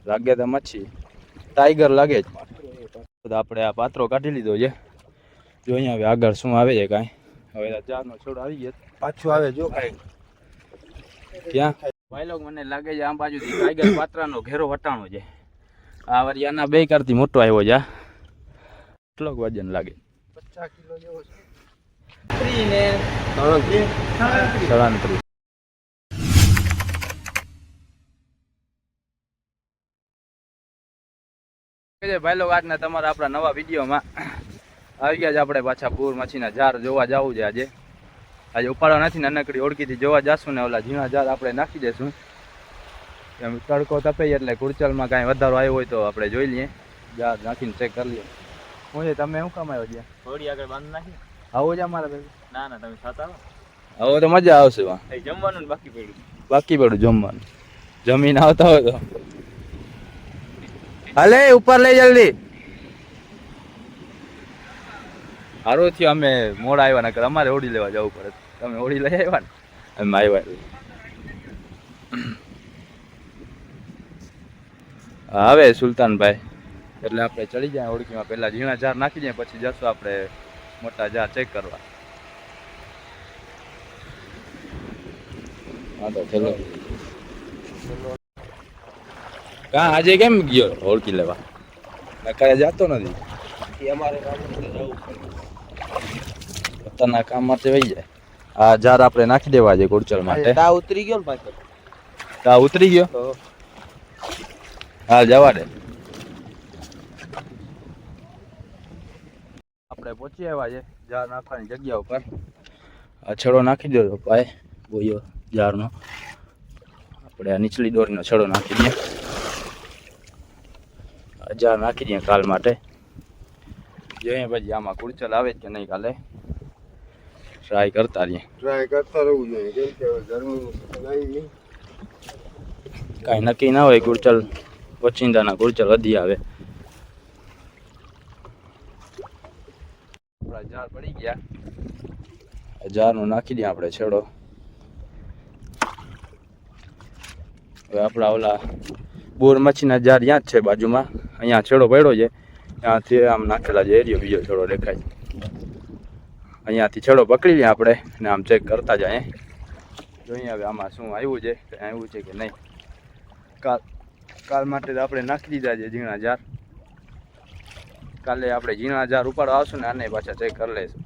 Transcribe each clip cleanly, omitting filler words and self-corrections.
લાગે તો મચ્છી, ટાઈગર લાગે જ. આપણે આ પાત્રો કાઢી લીધો છે. જો અહીંયા હવે આગળ શું આવે છે કાંઈ. હવે જારનો છોડ આવી ગયો પાછું આવે જો કાંઈ. ક્યાં ભાઈ લોક મને લાગે છે આ બાજુથી ટાઈગર પાત્રાનો ઘેરો વટાણો છે. આ વરિયાના બે કરતી મોટો આવ્યો છે. કેટલો વજન લાગે? 50 કિલો જેવો છે. 37. ભાઈ લોક આજના તમારા આપણા નવા વિડીયોમાં આવી ગયા છે. આપણે પાછા પૂર મચ્છીના જાર જોવા જવું છે. આજે ઉપાડવા નથી, નાનકડી ઓળખીથી જોવા જશું ને ઓલા ઝીણા જાર આપણે નાખી દઈશું. એમ તડકો તપે એટલે કુરચલમાં કાંઈ વધારો આવ્યો હોય તો આપણે જોઈ લઈએ, જાર નાખીને ચેક કરી લઈએ. હું છે તમે શું કામ આવ્યો ત્યાં? થોડી આગળ બાંધ નાખી આવો જ અમારા ભાઈ. ના ના તમે સાથે આવો તો મજા આવશે. જમવાનું બાકી પડ્યું જમવાનું. જમીન આવતા હોય તો હાલે ઉપર લઈ જલ્દી. સારું થયું અમે મોડા આવ્યા, નકર અમારે ઓડી લેવા જવું પડે. તમે ઓડી લઈ આવ્યા ને અમે આવ્યા. હવે સુલતાનભાઈ એટલે આપણે ચડી જાય ઓળખીમાં. પહેલાં ઝીણા જાર નાખી જાય, પછી જશું આપણે મોટા જાર ચેક કરવા. હા તો ચલો. કાં આજે કેમ ગયો ઓળખી લેવા? નકારે જતો નથી. અમારે પોતાના કામ માટે વહી જાય. આ જાર આપણે નાખી દેવા છે કુરચલ માટે. તા ઉતરી ગયો ને પાછો. તા ઉતરી ગયો. હાલ જવા દે. આપણે પહોંચી આવ્યા છે જાર નાખવાની જગ્યા ઉપર. આ છડો નાખી દો ભાઈ બોયો જારનો. આપણે આ નીચલી દોરીનો છડો નાખી દઈએ. જાર નાખી દઈએ કાલ માટે. જોઈએ પછી આમાં કુરચલ આવે કે નહીં કાલે. ટ્રાય કરતા રહીએ. રહેવું જોઈએ કેમ કે ગરમી કાંઈ નક્કી ના હોય. કુરચલ ઓચિંતાના કુરચલ વધી આવે. આપણા જાર પડી ગયા. જારનો નાખી દઈએ આપણે છેડો. હવે આપણા ઓલા બોર મચ્છીના જાર ત્યાં જ છે બાજુમાં. અહીંયા છેડો પડ્યો છે, ત્યાંથી આમ નાખેલા છે. એરિયો બીજો છેડો દેખાય. અહીંયાથી છેડો પકડી લઈએ આપણે ને આમ ચેક કરતા જાય. જોઈએ હવે આમાં શું આવ્યું છે, આવ્યું છે કે નહીં. કાલ માટે આપણે નાખી દીધા છે ઝીણા જાર. કાલે આપણે ઝીણા જાર ઉપાડવા આવશું ને આને પાછા ચેક કરી લઈશું.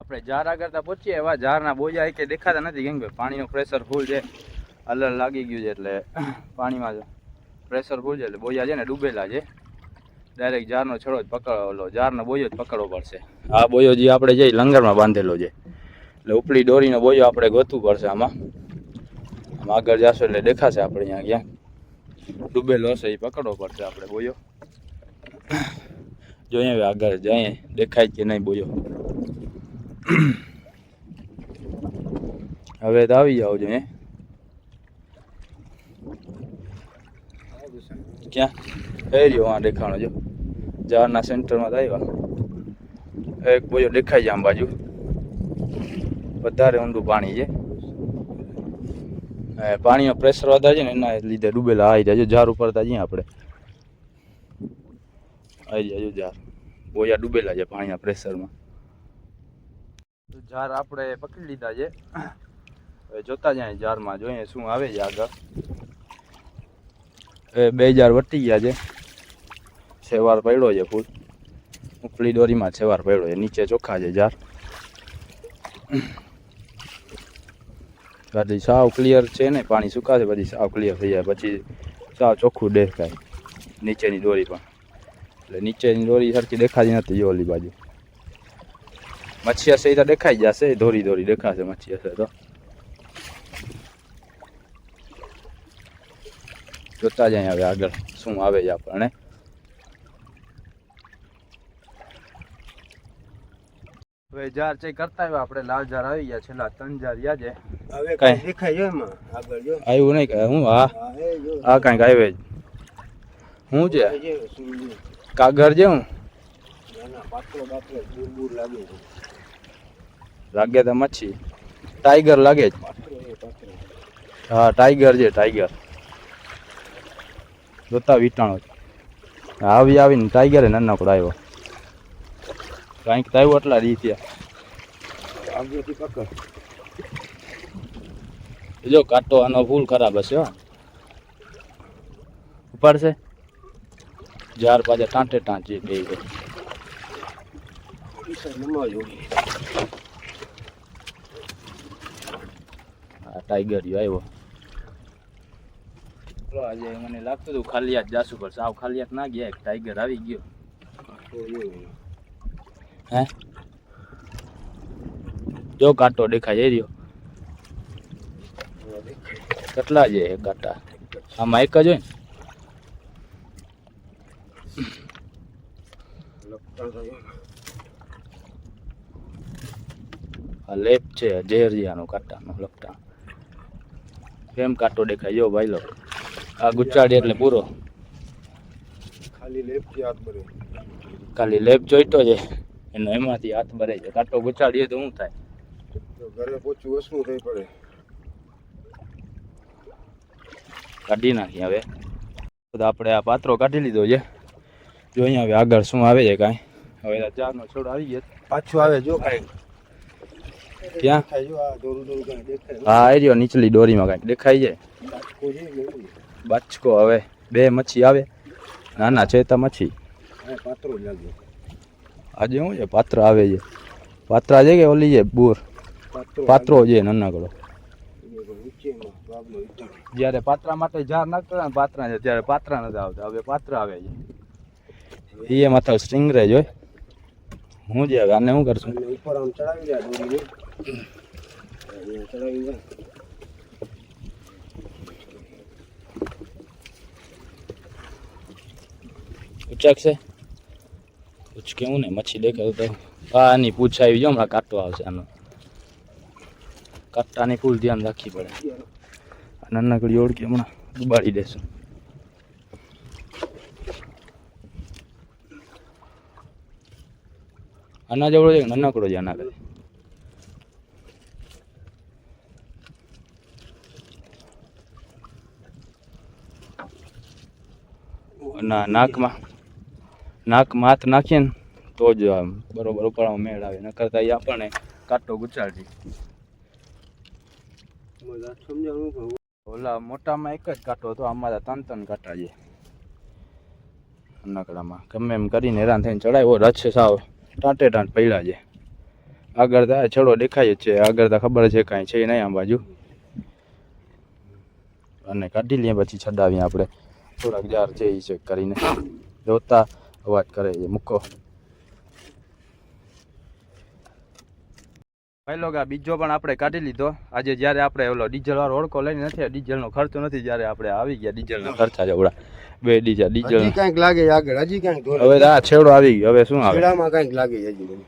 આપણે જાર આગળ પહોંચીએ એવા જારના બોજા કે દેખાતા નથી, કેમ કે પાણીનું પ્રેશર ફૂલ છે. અલર લાગી ગયું છે એટલે પાણીમાં પ્રેશર ફૂલ છે એટલે બોયા છે ને ડૂબેલા છે. ડાયરેક્ટ જારનો છડો જ પકડો, જારનો બોયો જ પકડવો પડશે. આ બોયો જે આપણે જે લંગરમાં બાંધેલો છે એટલે ઉપલી દોરીનો બોયો આપણે ગોતવું પડશે. આમાં આગળ જશો એટલે દેખાશે આપણે અહીંયા ક્યાં ડૂબેલો હશે એ પકડવો પડશે આપણે બોયો. જોઈએ હવે આગળ જઈએ દેખાય કે નહીં બોયો. હવે તો આવી જાવ જોઈએ. ક્યાં એ રહ્યો હા દેખાણો જો જારના સેન્ટરમાં તો આવ્યા. એક બોયો દેખાય છે આમ બાજુ. વધારે ઊંડું પાણી છે. પાણીનો પ્રેશર વધારે છે ને એના લીધે ડૂબેલા આવી જાય. જાર ઉપર તા જઈએ આપણે આવી જાય. જાર બોયા ડૂબેલા છે પાણીના પ્રેશરમાં. જાર આપણે પકડી લીધા છે. હવે જોતા જાય જારમાં જોઈએ શું આવે છે આગળ. બે જાર વટી ગયા છે. સેવાર પડ્યો છે ફૂલ. ઉપલી દોરીમાં સેવાર પડ્યો છે. નીચે ચોખ્ખા છે જાર. બધી સાવ ક્લિયર છે ને. પાણી સુકાશે બધી સાવ ક્લિયર થઈ જાય પછી સાવ ચોખ્ખું દેખાય નીચેની દોરી પણ. એટલે નીચેની દોરી સરખી દેખાતી નથી. જો ઓલી બાજુ મચ્છી હશે એ તો દેખાઈ જશે. દોરી દોરી દેખાશે મચ્છી હશે તો. જોતા જાય હવે આગળ શું આવે છે આપણને. હવે જાર ચેક કરતા આવ્યા આપણે. લાલ જાર આવી ગયા. છેલ્લા 3 જાર રહ્યા છે. હવે કઈ દેખાય છે એમાં આગળ જો આવ્યું નહીં કે હું. હા આ કાંઈક આવે જ. શું છે કાગર જેવું લાગે તો મચ્છી ટાઈગર લાગે જ. હા ટાઈગર છે ટાઈગર જોતા વીટાણો છે આવી આવીને ટાઈગરે નાનકડો આવ્યો કાંઈક તો આવ્યો એટલા રી ત્યાં જો કાંટો આનો ફૂલ ખરાબ હશે હો ઉપાડશે જાર પાછા ટાંટે ટાંચી બે ટાઈગર આવ્યો આજે મને લાગતું હતું ખાલિયાત જાસુ પર સાવ ખાલિયાત ના ગયા એક ટાઈગર આવી ગયો હે જો કાંટો દેખાય રહ્યો કેટલા છે કાંટા આમાં એક જ હોય ને આ લેપ છે ઝેરિયાનો કાંટાનો લપટા કેમ કાંટો દેખાય જો ભાઈ લો આ ગુચાડી એટલે પૂરો ખાલી લેપ જોઈતો છે એનો એમાંથી હાથ ભરે છે કાંટો ગુચાડીએ તો શું થાય ઘરે પહોંચવું વસવું થઈ પડે કાઢી નાખી હવે તો આપણે આ પાત્રો કાઢી લીધો છે જો અહીંયા હવે આગળ શું આવે છે કાંઈ હવે ચારનો છોડ આવી ગયો પાછું આવે જો કાંઈ ક્યાં હા એ રહ્યો નીચલી દોરીમાં કાંઈક દેખાય છે બાચકો હવે બે મચ્છી આવે નાના છે તો મચ્છી આજે શું છે પાત્ર આવે છે પાત્રા છે કે ઓલી છે બૂર પાત્રો છે નાનકડો જ્યારે પાત્રા માટે ઝાર નાખતા ને પાત્રા છે ત્યારે પાત્રા નથી આવતા હવે પાત્ર આવે છે એ માથા સ્ટ્રિંગરેજ હોય હું જે હવે આને શું કરશું ઉપર આમ ચડાવી દે દોરીને ચડાવી દે ઉચક છે ઉચકેવું ને મચ્છી દેખાય તો આની પૂછ આવી જો હમણાં કાંટો આવશે આનો કાંટાની ફૂલ ધ્યાન રાખવી પડે નાનકડી ઓળખી હમણાં ડુબાડી દેશું આના જેવડો છે નાનકડો છે આના કરે નાકમાં હાથ નાખીએ ને તો જ આમ બરોબર ઉપાડવામાં મેળ આવે ન કરતા એ આપણને કાંટો ગુચાડી ઓલા મોટામાં એક જ કાંટો હતો આમાં ત્રણ કાંટા છે નાનકડામાં ગમે એમ કરીને હેરાન થઈને ચડાવ્યો રચ સાવ ટાંટે ટાંટ પડ્યા છે આગળ તો છેડો દેખાય જ છે આગળ તો ખબર છે કાંઈ છે નહીં આમ બાજુ અને કાઢી લઈએ પછી છડાવીએ આપણે થોડાક જાર છે એ ચેક કરીને જોતા અવાજ કરે છે મૂકો ભાઈ લોકો આ બીજો પણ આપણે કાઢી લીધો આજે જ્યારે આપણે ઓલો ડીઝલ વાળો ઓળકો લઈને નથી ડીઝલનો ખર્ચો નથી જ્યારે આપણે આવી ગયા ડીઝલના ખર્ચા જવડા બે ડીઝલ કંઈક લાગે આગળ હજી કંઈક હવે આ છેડો આવી ગયો હવે શું આવે છેડામાં કંઈક લાગે હજી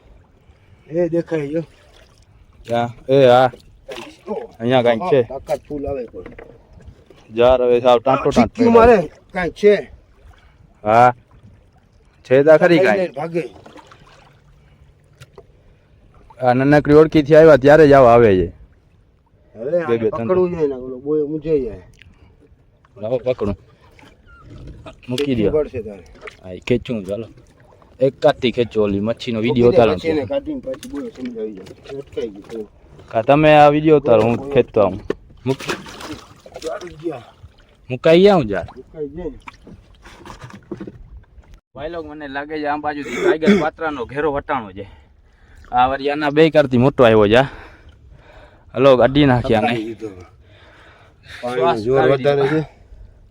એ દેખાય જો ક્યાં એ હા અહીંયા કંઈક છે તાકાત ફૂલ આવે કોઈ જાર હવે સાવ ટાંટો ટાંટ મારે કંઈક છે હા છે તા ખરી કાંઈ ભાગે આ નાનકડી ઓળખીથી આવ્યા ત્યારે જ આવા આવે છે હવે પકડવું જોઈએ ને ઓલો બોય મૂંઝાઈ જાય લાવો પકડું મૂકી દો હા ખેંચું ચાલો એક કાતી ખેંચો ઓલી મચ્છીનો વિડીયો ઉતારો કાઢીને પાછી બોય સમજાવી જાય અટકાઈ ગયું કા તમે આ વિડીયો ઉતારો હું ખેંચતો આવું મુકાઈ ગયા હું જા મુકાઈ જાય ભાઈ લોક મને લાગે છે આમ બાજુથી ટાઈગર પાત્રાનો ઘેરો વટાણો છે આ વરિયાના બે કરતી મોટો આવ્યો છે હલો ગાડી નાખ્યા નહીં પાણીનો જોર વધારે છે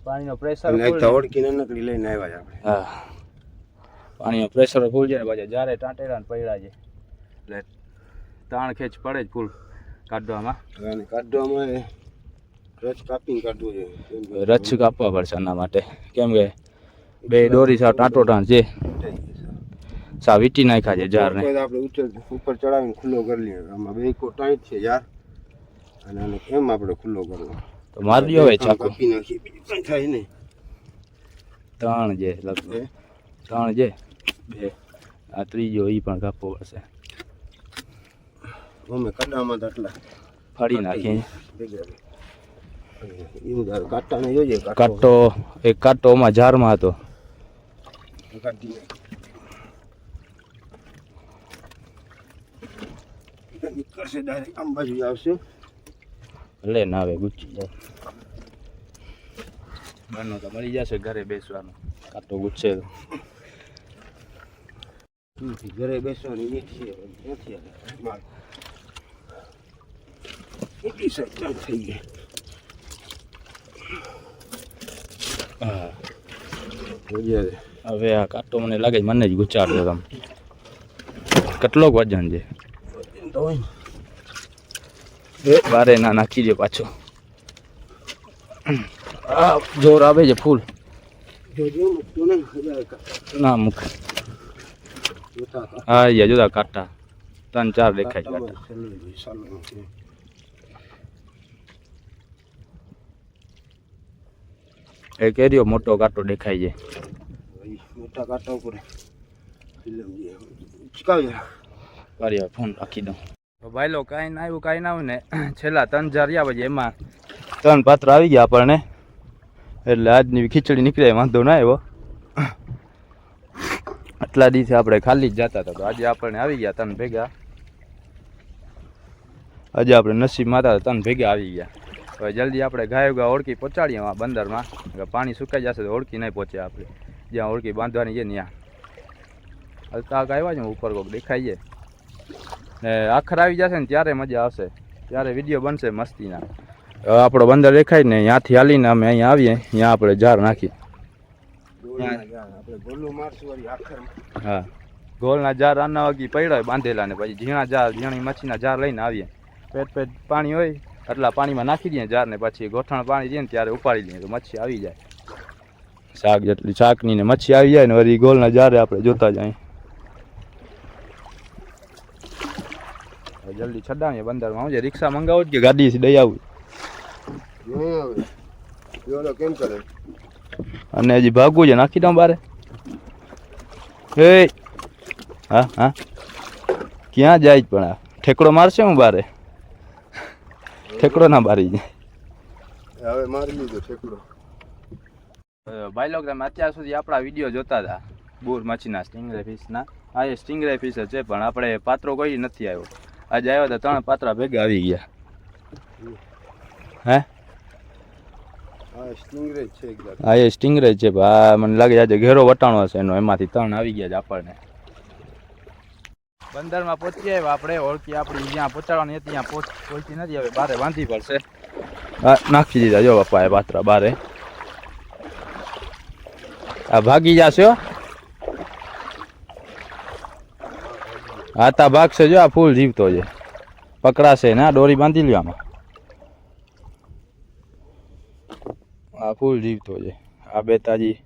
પાણીનો પ્રેશર ફૂલ ઓળખીને નકડી લઈને આવ્યા છે આપણે હા પાણીનો પ્રેશર ફૂલ છે ને પાછા જ્યારે ટાંટેરા ને પડ્યા છે એટલે તાણ ખેંચ પડે જ ફૂલ કાઢવામાં અને કાઢવામાં રચ કાપીને કાઢવું છે રચ કાપવા પડશે આના માટે કેમ કે બે દોરી સાવ ટાંટો ટાંટ છે સાવ વીટી નાખ્યા છે જારને આપણે ઉપર ચડાવીને ખુલ્લો કરી લઈએ આમાં બે કો ટાઈટ છે જાર અને આને કેમ આપણે ખુલ્લો કરવો તો મારી દો હવે ચાકુ કાપી નાખી બીજું થાય નહીં ત્રણ છે લગભગ ત્રણ છે બે આ ત્રીજો એ પણ કાપવો પડશે અમે કડામાં તો આટલા ફાડી નાખીએ કાંટાને જોઈએ કાંટો એક કાંટો આમાં ઝાડમાં હતો. નીકળશે ડાયરેક્ટ આમ બાજુ આવશે. લે ના આવે ગુચી જાય. બનો તો મળી જશે ઘરે બેસવાનો. કાંટો ગુચ્છે તો ઘરે બેસવાની નથી માલ એટલી સાઈડ થઈ ગઈ. હા હવે આ કાંટો મને લાગે મને જ ગુચાડતો તમે. કેટલોક વજન છે? બારે ના નાખી દે પાછો. આ જોર આવે છે ફૂલ. ના મૂક. હા યા જોતા કાંટા 3-4 દેખાય કાંટા. એક એરિયો મોટો કાંટો દેખાય છે. મોટા કાંટા ઉપર ફોન રાખી દઉં. ભાઈ લો કાંઈ ના આવ્યું ને છેલ્લા 3 હજાર રહ્યા પછી એમાં 3 પાત્ર આવી ગયા આપણને. એટલે આજની ખીચડી નીકળે વાંધો ના આવ્યો. આટલા દિવસે આપણે ખાલી જ જતા હતા તો આજે આપણને આવી ગયા 3 ભેગા. આજે આપણે નસીબમાં હતા 3 ભેગા આવી ગયા. હવે જલ્દી આપણે ગાયો ઓળખી પહોંચાડીએ બંદરમાં. પાણી સુકાઈ જશે તો ઓળખી નહીં પહોંચે આપણે. જ્યાં ઓળખી બાંધવાની છે ત્યાં હલતા આવ્યા છે ઉપર કોક દેખાય છે ને આખર આવી જશે ને ત્યારે મજા આવશે. ત્યારે વિડીયો બનશે મસ્તીના. આપણો બંદર દેખાય ને ત્યાંથી હાલીને અમે અહીંયા આવીએ. ત્યાં આપણે ઝાર નાખીએ. હા ગોળના ઝાર આના વાગી પડ્યા હોય બાંધેલા ને પછી ઝીણી મચ્છીના ઝાર લઈને આવીએ. પેટ પાણી હોય એટલા પાણીમાં નાખી દઈએ ઝાર ને પછી ગોઠણ પાણી દઈએ ને ત્યારે ઉપાડી લઈએ તો મચ્છી આવી જાય. શાક જેટલી શાકની ને મચ્છી આવી જાય ને વળી ગોળના ઝારે આપણે જોતા જાય. જલ્દી છડાવીએ બંદરમાં. આવજે રિક્ષા મંગાવો કે ગાડીથી દઈ આવું? કેમ કરે? અને હજી ભાગવું છે નાખી દઉં બારે. હે હા હા ક્યાં જાય પણ આ ઠેકડો મારશે હું બારે? ઠેકડો ના બારી જાય. હવે મારી લીધો ઠેકડો. ભાઈ લોકો તમે અત્યાર સુધી આપણા વિડીયો જોતા હતા બોર મચ્છીના સ્ટિંગરે ફિશના. હા એ સ્ટિંગરે ફિશ છે પણ આપણે પાત્રો કોઈ નથી આવ્યો. આજે આવ્યો તો 3 પાત્રા ભેગા આવી ગયા. હે હા એ સ્ટિંગરે છે. મને લાગે આજે ઘેરો વટાણો હશે એનો. એમાંથી 3 આવી ગયા છે આપણને. બંદરમાં પહોંચી આવ્યા આપણે. ઓળખી આપણી જ્યાં પહોંચાડવાની હતી ત્યાં પહોંચી નથી. હવે બારે બાંધવી પડશે. હા નાખી દીધા જો બાપા એ પાત્રા બારે. આ ભાગી જશે. હા તા ભાગશે જો. આ ફૂલ જીવતો છે. પકડાશે ને દોરી બાંધી લ્યો આમાં. આ ફૂલ જીવતો છે. આ બે તાજી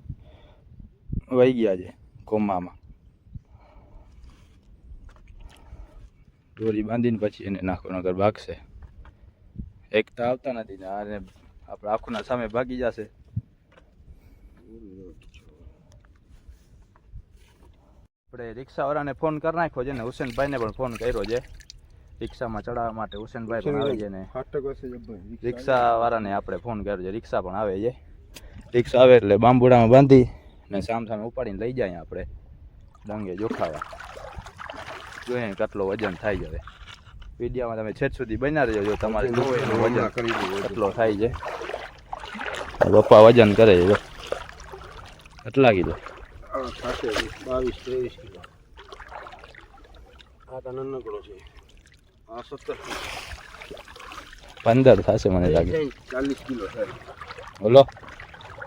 વહી ગયા છે કોમામાં. દોરી બાંધીને પછી એને નાખો નગર ભાગશે. એક તો આવતા નથી ને આને આપણે આખુંના સામે ભાગી જશે. આપણે રિક્ષાવાળાને ફોન કરી નાખ્યો છે ને હુસેનભાઈને પણ ફોન કર્યો છે. રિક્ષામાં ચડાવવા માટે હુસેનભાઈ પણ આવે છે ને રિક્ષાવાળાને આપણે ફોન કર્યો છે. રિક્ષા પણ આવે છે. રિક્ષા આવે એટલે બાંબુડામાં બાંધી ને સામે ઉપાડીને લઈ જાય આપણે ડંગે જોખાવા. જોઈએ કેટલો વજન થાય છે. હવે વિડીયોમાં તમે છેદ સુધી બન્યા રહેજો જો તમારે વજન કેટલો થાય છે. પપ્પા વજન કરે છે જો કેટલા કિલો? 22-23 કિલો. આ તો નાનકડો છે. આ 15 થશે મને લાગે. 40 કિલો થાય. બોલો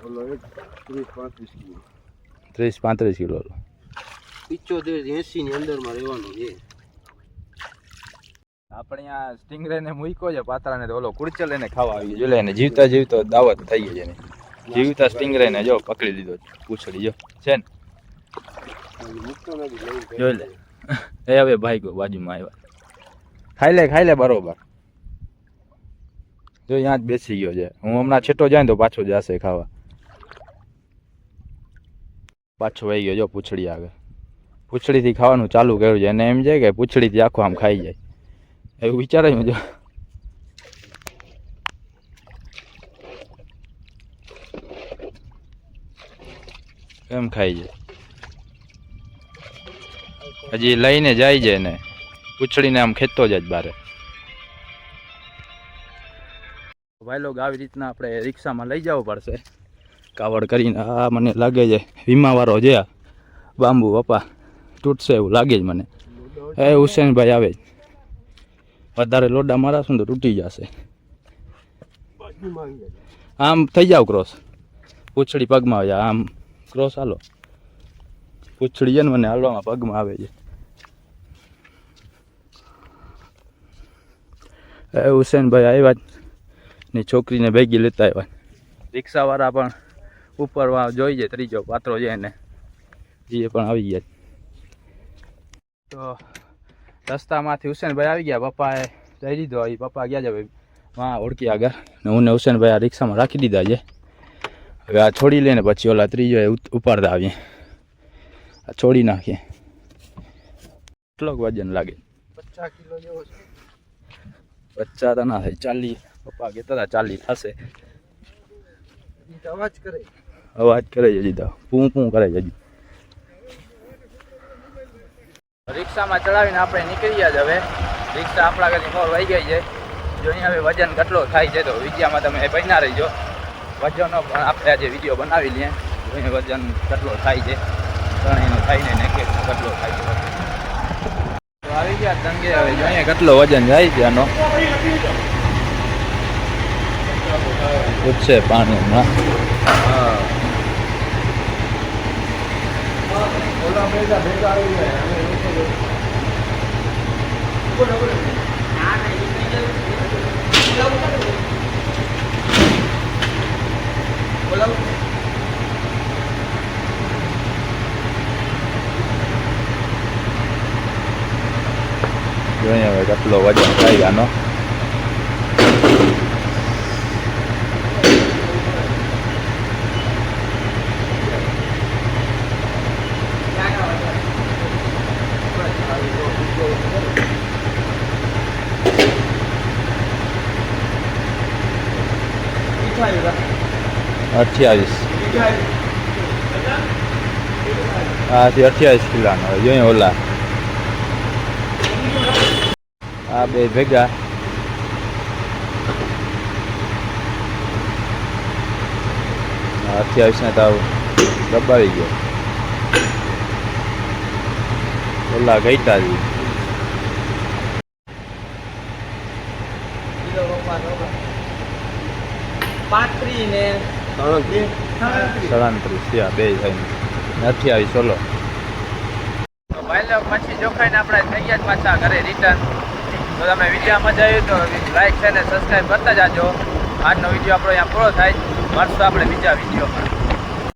30-35 કિલો. 30-35 કિલો. 75-80 ની અંદરમાં રહેવાનું છે. આપણે અહીંયા સ્ટિંગરે ને મૂક્યો છે પાત્રાને તો ઓલો કુડચલ એને ખાવા આવી ગયો. એને જીવતા જીવતો દાવત થઈ ગઈ છે. જીવતા સ્ટિંગરે ને જો પકડી લીધો પૂછડી જો છે ને. જોઈ લે એ હવે ભાઈ ગયો બાજુમાં આવ્યા. ખાઈ લે બરોબર. જો અહીંયા જ બેસી ગયો છે. હું હમણાં છેટો જાય ને તો પાછો જશે ખાવા. પાછો વહી ગયો જો પૂછડી આગળ. પૂછડીથી ખાવાનું ચાલુ કર્યું છે. એને એમ છે કે પૂછડીથી આખું આમ ખાઈ જાય એવું વિચારાયું જો. એમ ખાઈ જાય. હજી લઈને જાય છે ને ઉછળીને આમ ખેંચતો જાય બારે. ભાઈ લોગ આવી રીતના આપણે રિક્ષામાં લઈ જવું પડશે કાવડ કરીને. આ મને લાગે છે વીમાવાળો છે આ બાંબુ પપ્પા તૂટશે એવું લાગે જ મને. એ હુસેનભાઈ આવે વધારે લોડા મારાશું તો તૂટી જશે. આમ થઈ જાવ ક્રોસ પૂંછડી પગમાં આવે આમ ક્રોસ હાલો. પૂંછડી છે ને મને હાલવામાં પગમાં આવે છે. એ હુસેનભાઈ આવ્યા ની છોકરીને ભેગી લેતા આવ્યા. રિક્ષાવાળા પણ ઉપર જોઈ જાય ત્રીજો પાત્રો છે એને એ પણ આવી ગયા. તો રસ્તામાંથી હુસેનભાઈ આવી ગયા. પપ્પાએ જઈ દીધો. એ પપ્પા ગયા છે ભાઈ વાં ઓળખી આગળ ને હું ને હુસેનભાઈ આ રિક્ષામાં રાખી દીધા છે. હવે આ છોડી લઈને પછી ઓલા ત્રીજો એ ઉપાડતા આવીએ. આ છોડી નાખીએ. કેટલોક વજન લાગે? 50 કિલો જેવો છે. 50 તો ના થાય 40. પપ્પા કહેતા હતા 40 થશે. અવાજ કરે છે હજી તો પૂં પૂં કરે છે હજી. રિક્ષામાં ચડાવીને આપણે નીકળી ગયા છે. હવે રિક્ષા આપણા ઘરની મોર વહી ગઈ છે. જો અહીંયા હવે વજન કેટલો થાય છે તો વિડીયોમાં તમે બન્યા રહીજો. વજનનો પણ આપણે આજે વિડીયો બનાવી લઈએ. અહીંયા વજન કેટલો થાય છે ત્રણેયનો થાય ને કેટલો થાય છે. તો આવી ગયા દંગે. હવે જો અહીંયા કેટલો વજન જાય છે આનો ઉઠશે પાણી હમણાં. જોઈએ હવે કેટલો વજન થાય આનો. હા 28 કિલોનો જોઈએ. ઓલા આ બે ભેગા 28 ને તો દબાવી ગયો. ઓલા ગઈતા જ 35 ને 37 બે થઈને 28 ઓલો. ભાઈ લોગ પછી જોખાઈને આપણે થઈ ગયા પાછા ઘરે રિટર્ન. તો તમે વિડીયો મજા આવી તો લાઈક છે ને સબસ્ક્રાઈબ કરતા જાજો. આજનો વિડીયો આપણો અહીંયા પૂરો થાય. મળશું આપણે બીજા વિડીયોમાં.